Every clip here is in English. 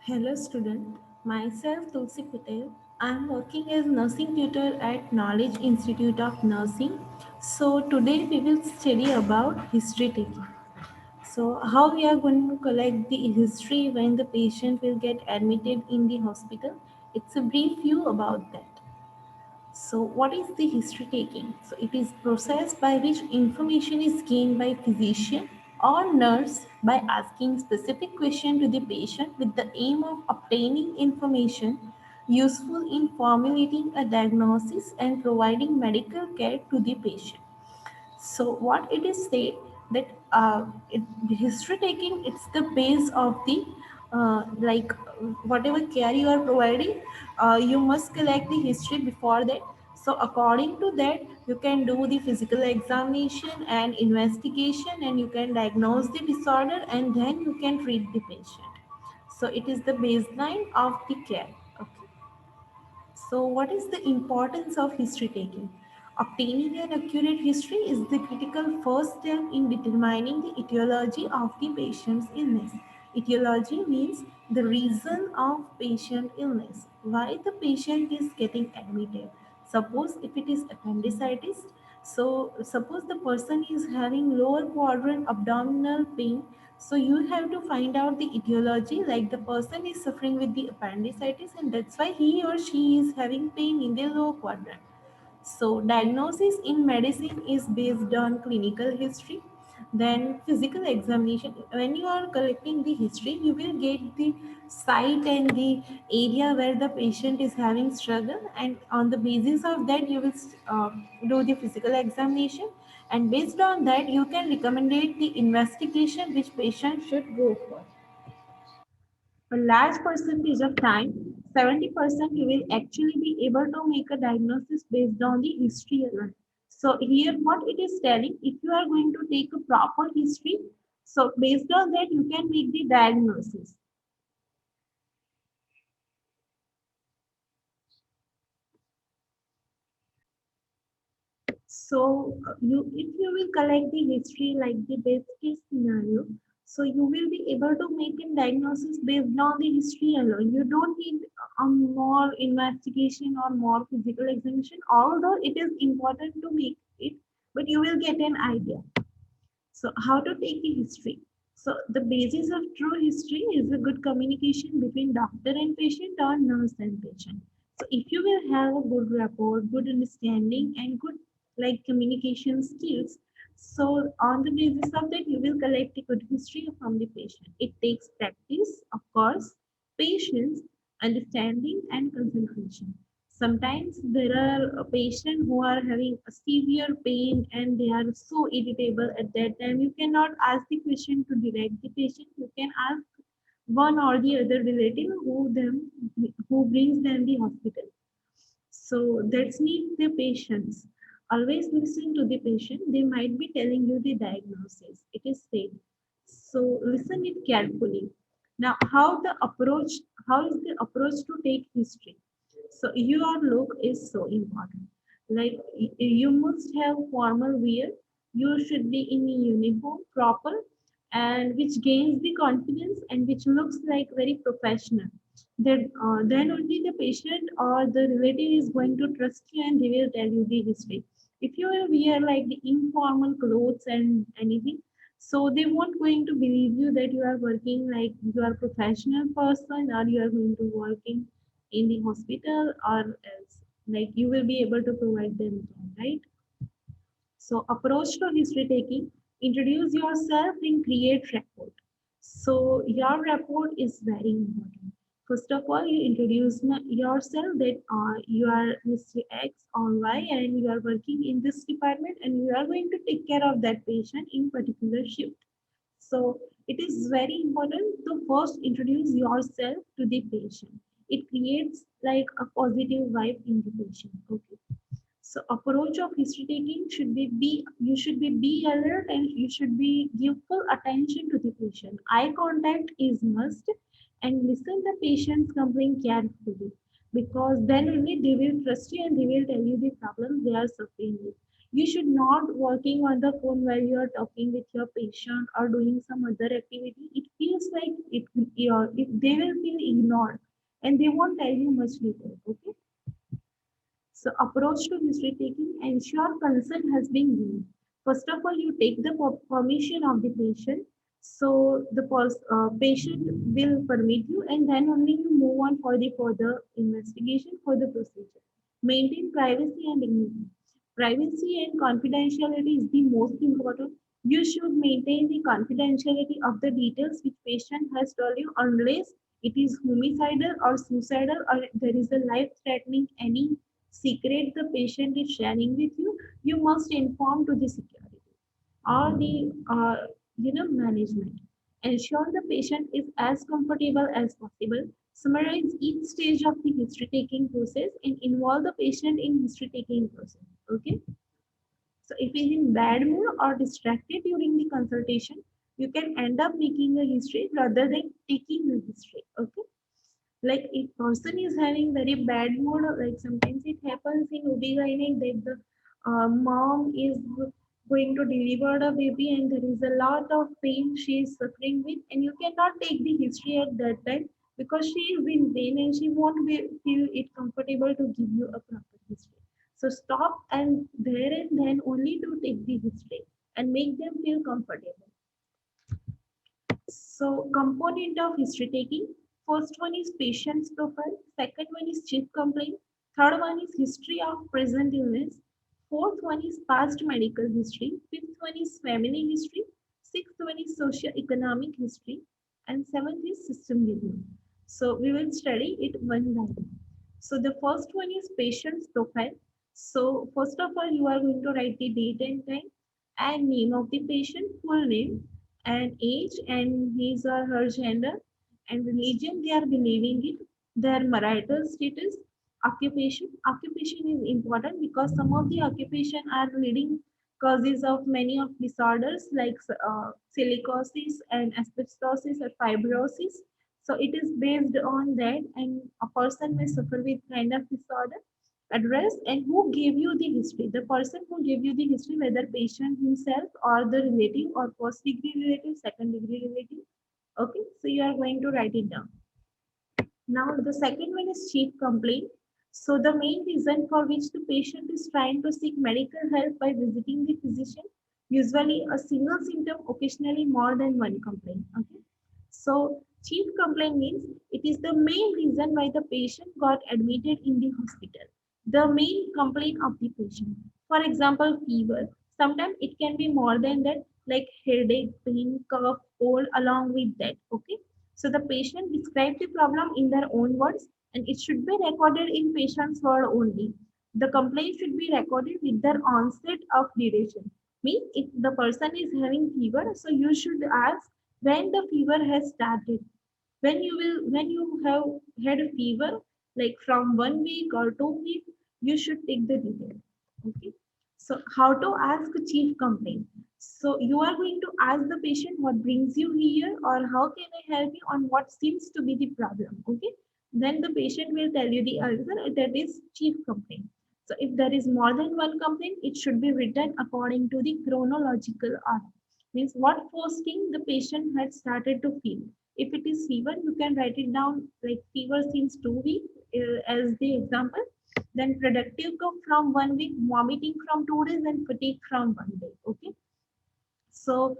Hello student, myself Tulsi Patel. I am working as nursing tutor at Knowledge Institute of Nursing. So today we will study about history taking. So how we are going to collect the history when the patient will get admitted in the hospital. It's a brief view about that. So, what is the history taking? So, it is process by which information is gained by physician or nurse by asking specific question to the patient with the aim of obtaining information useful in formulating a diagnosis and providing medical care to the patient. So what it is said that history taking, it's the base of the like whatever care you are providing, you must collect the history before that. So according to that, you can do the physical examination and investigation, and you can diagnose the disorder, and then you can treat the patient. So it is the baseline of the care. Okay. So, what is the importance of history taking? Obtaining an accurate history is the critical first step in determining the etiology of the patient's illness. Etiology means the reason of patient illness, why the patient is getting admitted. Suppose if it is appendicitis, so suppose the person is having lower quadrant abdominal pain, so you have to find out the etiology, like the person is suffering with the appendicitis and that's why he or she is having pain in the lower quadrant. So diagnosis in medicine is based on clinical history. Then physical examination. When you are collecting the history, you will get the site and the area where the patient is having struggle, and on the basis of that, you will do the physical examination. And based on that, you can recommend the investigation which patient should go for. A large percentage of time, 70%, you will actually be able to make a diagnosis based on the history alone. So here what it is telling, if you are going to take a proper history, so based on that you can make the diagnosis. So if you will collect the history like the best case scenario, so you will be able to make a diagnosis based on the history alone. You don't need a more investigation or more physical examination, although it is important to make it, but you will get an idea. So how to take the history? So the basis of true history is a good communication between doctor and patient or nurse and patient. So if you will have a good rapport, good understanding and good like communication skills, so on the basis of that you will collect a good history from the patient. It takes practice, of course, patience, understanding and concentration. Sometimes there are patients who are having a severe pain and they are so irritable at that time. You cannot ask the question to direct the patient. You can ask one or the other relative who brings them the hospital. So that's need the patience. Always listen to the patient. They might be telling you the diagnosis. It is said. So listen it carefully. Now, how is the approach to take history? So your look is so important. Like you must have formal wear. You should be in a uniform, proper, and which gains the confidence and which looks like very professional. Then only the patient or the relative is going to trust you and they will tell you the history. If you will wear like the informal clothes and anything, so they won't going to believe you that you are working like you are a professional person or you are going to working in the hospital or else. Like you will be able to provide them, right? So approach to history taking, introduce yourself and create rapport. So your rapport is very important. First of all, you introduce yourself that you are Mr. X or Y and you are working in this department and you are going to take care of that patient in particular shift. So it is very important to first introduce yourself to the patient. It creates like a positive vibe in the patient. Okay. So approach of history taking should be you should be alert and you should be give full attention to the patient. Eye contact is must and listen the patient's complaint carefully because then only they will trust you and they will tell you the problems they are suffering with. You should not working on the phone while you are talking with your patient or doing some other activity. It feels like they will feel ignored and they won't tell you much detail. Okay. So approach to history taking, ensure consent has been given. First of all, you take the permission of the patient. So the patient will permit you, and then only you move on for the further investigation for the procedure. Maintain privacy and dignity. Privacy and confidentiality is the most important. You should maintain the confidentiality of the details which patient has told you unless it is homicidal or suicidal or there is a life-threatening any secret the patient is sharing with you, you must inform to the security or the management. Ensure the patient is as comfortable as possible. Summarize each stage of the history taking process and involve the patient in history taking process. Okay. So if he's in bad mood or distracted during the consultation, you can end up making a history rather than taking a history. Okay. Like if person is having very bad mood, like sometimes it happens in OB-GYN that the mom is going to deliver the baby and there is a lot of pain she is suffering with, and you cannot take the history at that time because she is in pain and she won't feel it comfortable to give you a proper history. So stop and there and then only to take the history and make them feel comfortable. So component of history taking. First one is patient's profile. Second one is chief complaint. Third one is history of present illness. Fourth one is past medical history. Fifth one is family history. Sixth one is socio-economic history. And seventh is system review. So we will study it one by one. So the first one is patient's profile. So first of all, you are going to write the date and time and name of the patient, full name, and age and his or her gender and religion they are believing it, their marital status, occupation. Occupation is important because some of the occupation are leading causes of many of disorders like silicosis and asbestosis or fibrosis. So it is based on that, and a person may suffer with kind of disorder. Address and who gave you the history. The person who gave you the history, whether patient himself or the relative or first degree relative, second degree relative. Okay, so you are going to write it down. Now the second one is chief complaint. So the main reason for which the patient is trying to seek medical help by visiting the physician, usually a single symptom, occasionally more than one complaint. Okay. So chief complaint means it is the main reason why the patient got admitted in the hospital. The main complaint of the patient. For example, fever. Sometimes it can be more than that, like headache, pain, cough, cold, along with that. Okay. So the patient describes the problem in their own words and it should be recorded in patient's word only. The complaint should be recorded with their onset of duration. Means if the person is having fever, so you should ask when the fever has started. When you have had a fever, like from 1 week or 2 weeks, you should take the detail. Okay. So how to ask chief complaint? So you are going to ask the patient what brings you here or how can I help you on what seems to be the problem. Okay. Then the patient will tell you the answer that is chief complaint. So if there is more than one complaint, it should be written according to the chronological order. Means what first thing the patient had started to feel. If it is fever, you can write it down like fever since 2 weeks as the example. Then productive cough from 1 week, vomiting from 2 days, and fatigue from 1 day. Okay. So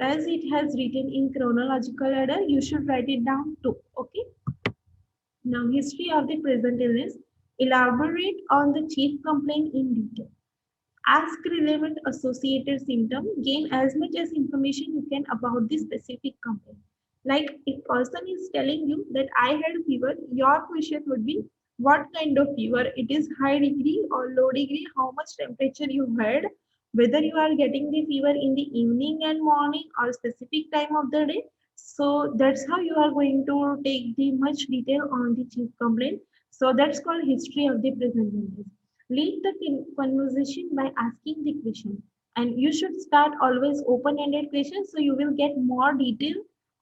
as it has written in chronological order, you should write it down too. Okay. Now history of the present illness. Elaborate on the chief complaint in detail. Ask relevant associated symptom. Gain as much as information you can about the specific complaint. Like if person is telling you that I had fever, your question would be what kind of fever? It is high degree or low degree, how much temperature you had, whether you are getting the fever in the evening and morning or specific time of the day. So that's how you are going to take the much detail on the chief complaint. So that's called history of the present illness. Lead the conversation by asking the question. And you should start always open-ended questions so you will get more detail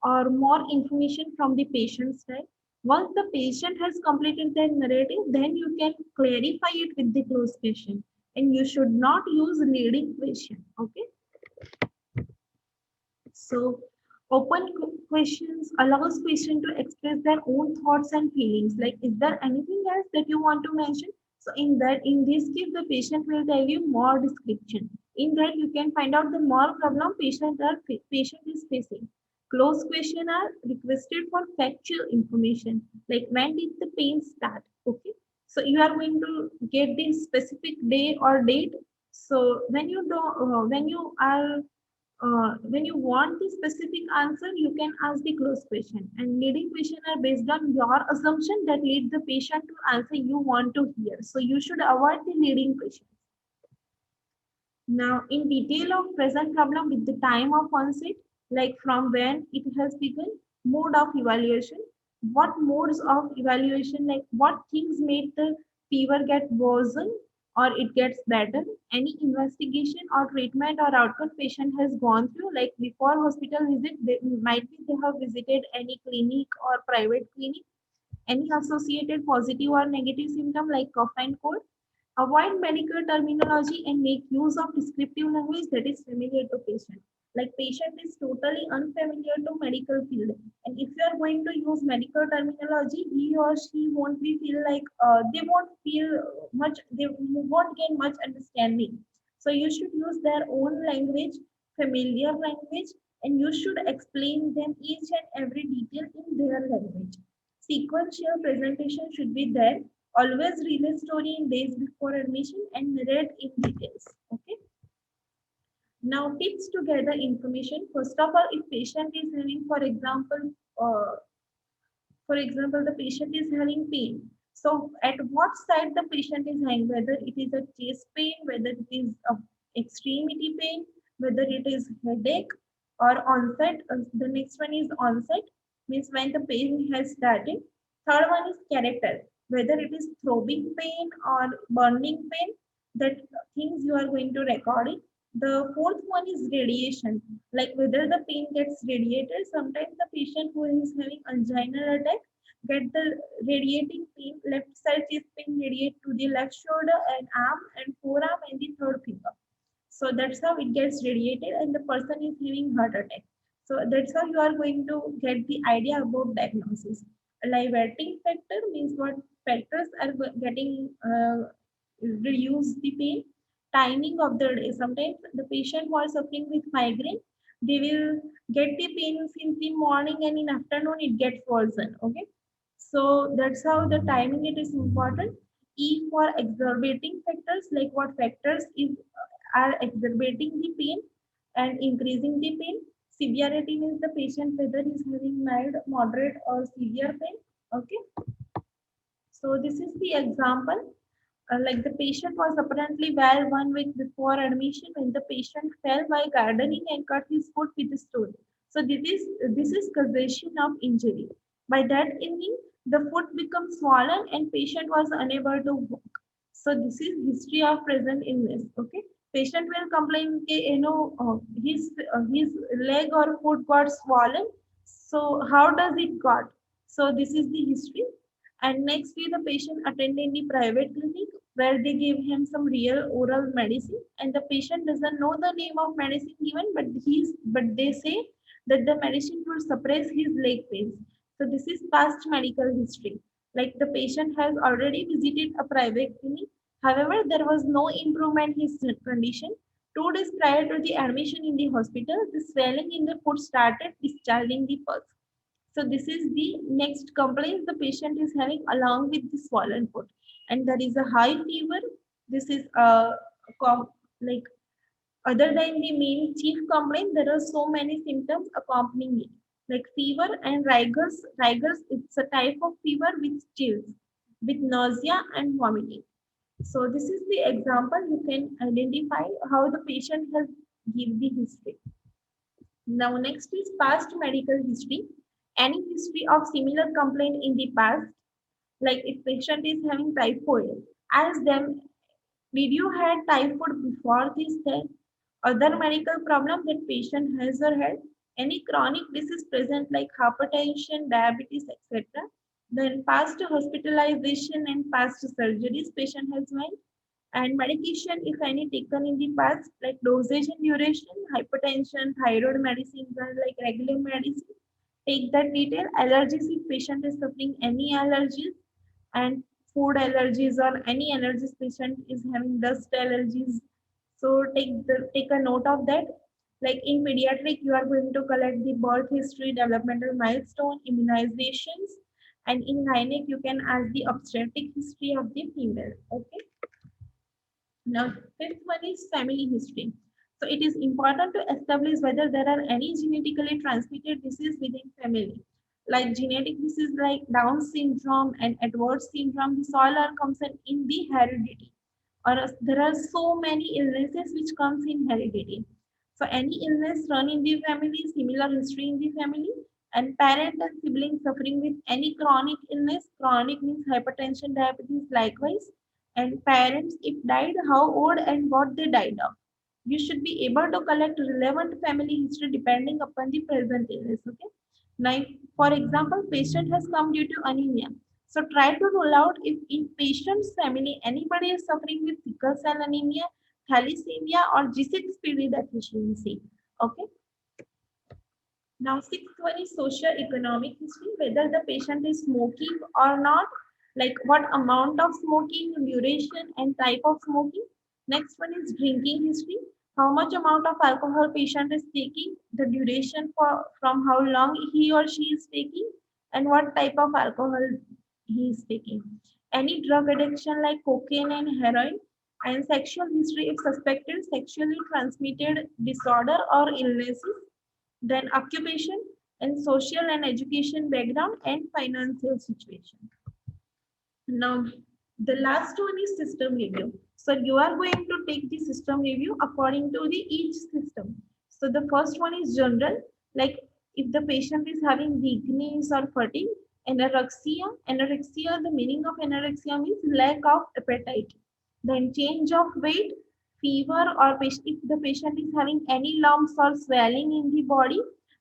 or more information from the patient's side. Once the patient has completed their narrative, then you can clarify it with the closed question. and you should not use leading question. Okay. So open questions allows patient to express their own thoughts and feelings. Like, is there anything else that you want to mention? So in this case, the patient will tell you more description. In that, you can find out the more problem patient is facing. Closed question are requested for factual information, like when did the pain start? Okay, so you are going to get the specific day or date. So when you want the specific answer, you can ask the close question. And leading question are based on your assumption that lead the patient to answer you want to hear. So you should avoid the leading question. Now, in detail of present problem with the time of onset, like from when it has begun, mode of evaluation, what modes of evaluation, like what things made the fever get worsen or it gets better, any investigation or treatment or outcome patient has gone through, like before hospital visit, they have visited any clinic or private clinic, any associated positive or negative symptom like cough and cold. Avoid medical terminology and make use of descriptive language that is familiar to patient. Like patient is totally unfamiliar to medical field, and if you are going to use medical terminology, he or she won't be feel like they won't feel much. They won't gain much understanding. So you should use their own language, familiar language, and you should explain them each and every detail in their language. Sequential presentation should be there. Always read the story in days before admission and narrate in details. Okay. Now tips to gather information. First of all, if patient is having, the patient is having pain. So at what side the patient is having, whether it is a chest pain, whether it is a extremity pain, whether it is headache or onset. The next one is onset, means when the pain has started. Third one is character, whether it is throbbing pain or burning pain, that things you are going to record it. The fourth one is radiation, like whether the pain gets radiated. Sometimes the patient who is having anginal attack get the radiating pain, left side chest pain radiate to the left shoulder and arm and forearm and the third finger. So that's how it gets radiated and the person is having heart attack. So that's how you are going to get the idea about diagnosis. Liverting factor means what factors are getting reduce the pain. Timing of the day. Sometimes the patient who are suffering with migraine, they will get the pains in the morning and in afternoon it gets worsen. Okay. So that's how the timing it is important. E for exacerbating factors, like what factors is are exacerbating the pain and increasing the pain. Severity means the patient whether is having mild, moderate, or severe pain. Okay. So this is the example. Like the patient was apparently well 1 week before admission when the patient fell while gardening and cut his foot with a stone. So this is causation of injury. By that evening, the foot becomes swollen and patient was unable to walk. So this is history of present illness. Okay, patient will complain, okay, his leg or foot got swollen. So how does it got? So this is the history. And next day, the patient attended the private clinic where they gave him some real oral medicine. And the patient doesn't know the name of medicine given, but they say that the medicine will suppress his leg pains. So this is past medical history. Like the patient has already visited a private clinic. However, there was no improvement in his condition. 2 days prior to the admission in the hospital, the swelling in the foot started discharging the pus. So this is the next complaint the patient is having along with the swollen foot. And there is a high fever. This is like other than the main chief complaint, there are so many symptoms accompanying it. Like fever and rigors. Rigors, it's a type of fever with chills, with nausea and vomiting. So this is the example you can identify how the patient has give the history. Now next is past medical history. Any history of similar complaint in the past, like if patient is having typhoid, ask them, did you had typhoid before this day? Other medical problem that patient has or had, any chronic disease present like hypertension, diabetes, etc. Then past hospitalization and past surgeries patient has made. And medication, if any, taken in the past, like dosage and duration, hypertension, thyroid medicines are like regular medicine. Take that detail. Allergies, if patient is suffering any allergies, and food allergies or any allergies patient is having dust allergies. So take a note of that. Like in pediatric, you are going to collect the birth history, developmental milestone, immunizations, and in gynec you can ask the obstetric history of the female. Okay. Now, fifth one is family history. So it is important to establish whether there are any genetically transmitted disease within family. Like genetic disease like Down syndrome and Edwards syndrome, this all are comes in the heredity. Or there are so many illnesses which comes in heredity. So any illness run in the family, similar history in the family, and parent and sibling suffering with any chronic illness, chronic means hypertension, diabetes, likewise, and parents if died, how old and what they died of. You should be able to collect relevant family history depending upon the present illness. Okay. Now, for example, patient has come due to anemia. So try to rule out if in patient's family anybody is suffering with sickle cell anemia, thalassemia, or G6PD deficiency. Okay. Now, sixth one is socio-economic history, whether the patient is smoking or not, like what amount of smoking, duration, and type of smoking. Next one is drinking history, how much amount of alcohol patient is taking, the duration for from how long he or she is taking, and what type of alcohol he is taking. Any drug addiction like cocaine and heroin, and sexual history if suspected sexually transmitted disorder or illnesses, then occupation and social and education background and financial situation. Now, the last one is system review. So you are going to take the system review according to the each system. So the first one is general, like if the patient is having weakness or fatigue, anorexia, the meaning of anorexia means lack of appetite. Then change of weight, fever, or if the patient is having any lumps or swelling in the body,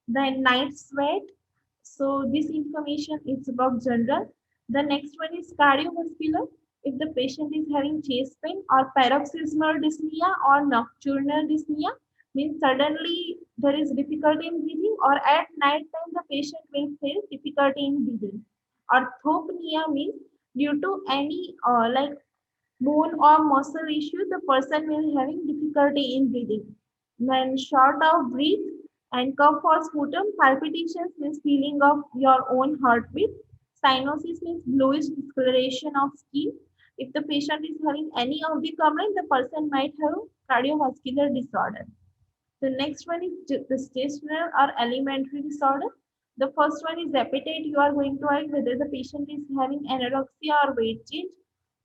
then night sweat. So this information is about general. The next one is cardiovascular. If the patient is having chest pain or paroxysmal dyspnea or nocturnal dyspnea, means suddenly there is difficulty in breathing, or at night time the patient will face difficulty in breathing. Orthopnea means due to any like bone or muscle issue, the person will having difficulty in breathing. Then short of breath and cough or sputum, palpitations means feeling of your own heartbeat. Cyanosis means bluish discoloration of skin. If the patient is having any of the complaint, the person might have cardiovascular disorder. The next one is gestational or alimentary disorder. The first one is appetite. You are going to ask whether the patient is having anorexia or weight change.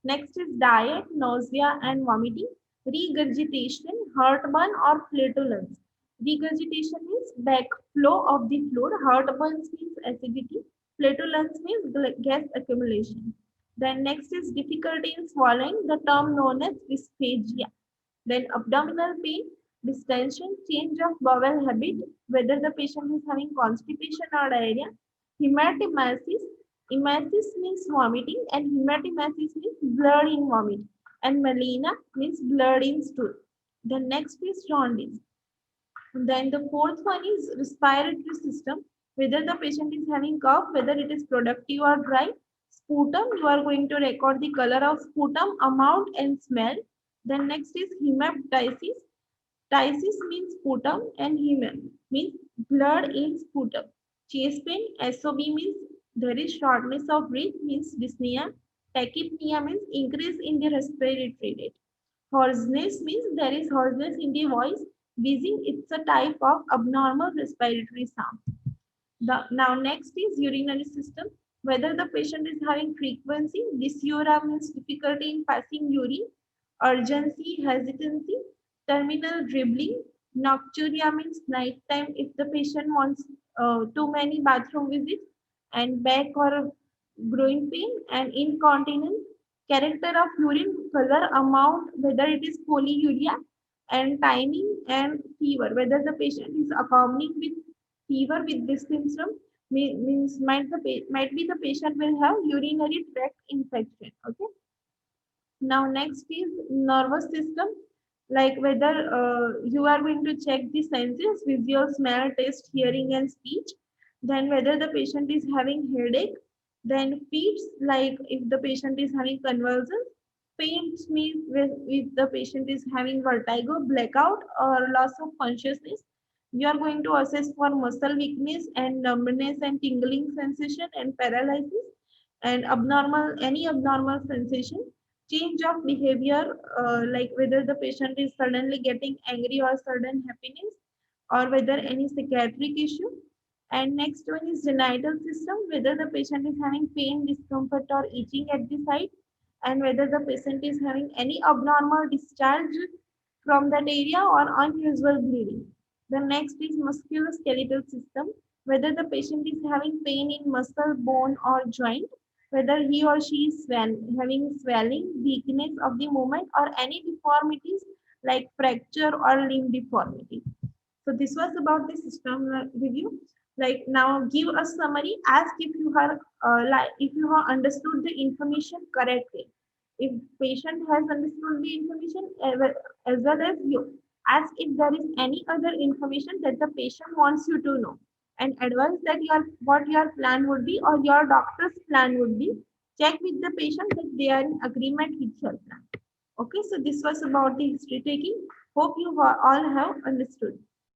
Next is diet, nausea and vomiting. Regurgitation, heartburn or flatulence. Regurgitation means backflow of the fluid. Heartburn means acidity. Flatulence means gas accumulation. Then next is difficulty in swallowing, the term known as dysphagia. Then abdominal pain, distension, change of bowel habit, whether the patient is having constipation or diarrhea. Hematemesis, emesis means vomiting and hematemesis means blood in vomit. And melena means blood in stool. The next is jaundice. Then the fourth one is respiratory system, whether the patient is having cough, whether it is productive or dry. Sputum, you are going to record the color of sputum, amount and smell. Then next is hemoptysis. Tysis means sputum and heme means blood in sputum. Chest pain, SOB means there is shortness of breath means dyspnea. Tachypnea means increase in the respiratory rate. Hoarseness means there is hoarseness in the voice. Wheezing, it's a type of abnormal respiratory sound. Now next is urinary system. Whether the patient is having frequency, dysuria means difficulty in passing urine, urgency, hesitancy, terminal dribbling, nocturia means nighttime if the patient wants too many bathroom visits, and back or growing pain, and incontinence, character of urine, color, amount, whether it is polyuria, and timing and fever, whether the patient is accompanying with fever with this symptom means might be the patient will have urinary tract infection. Okay. Now next is nervous system, like whether you are going to check the senses, visual, smell, taste, hearing, and speech. Then whether the patient is having headache. Then fits, like if the patient is having convulsions. Faints means if the patient is having vertigo, blackout, or loss of consciousness. You are going to assess for muscle weakness and numbness and tingling sensation and paralysis and abnormal, any abnormal sensation. Change of behavior, like whether the patient is suddenly getting angry or sudden happiness, or whether any psychiatric issue. And next one is genital system, whether the patient is having pain, discomfort, or itching at the site, and whether the patient is having any abnormal discharge from that area or unusual bleeding. The next is musculoskeletal system, whether the patient is having pain in muscle, bone, or joint, whether he or she is having swelling, weakness of the movement, or any deformities like fracture or limb deformity. So this was about the system review. Like now, give a summary. Ask if you have if you have understood the information correctly. If patient has understood the information as well as you, ask if there is any other information that the patient wants you to know, and advise that what your plan would be or your doctor's plan would be. Check with the patient that they are in agreement with your plan. Okay, so this was about the history taking. Hope you all have understood.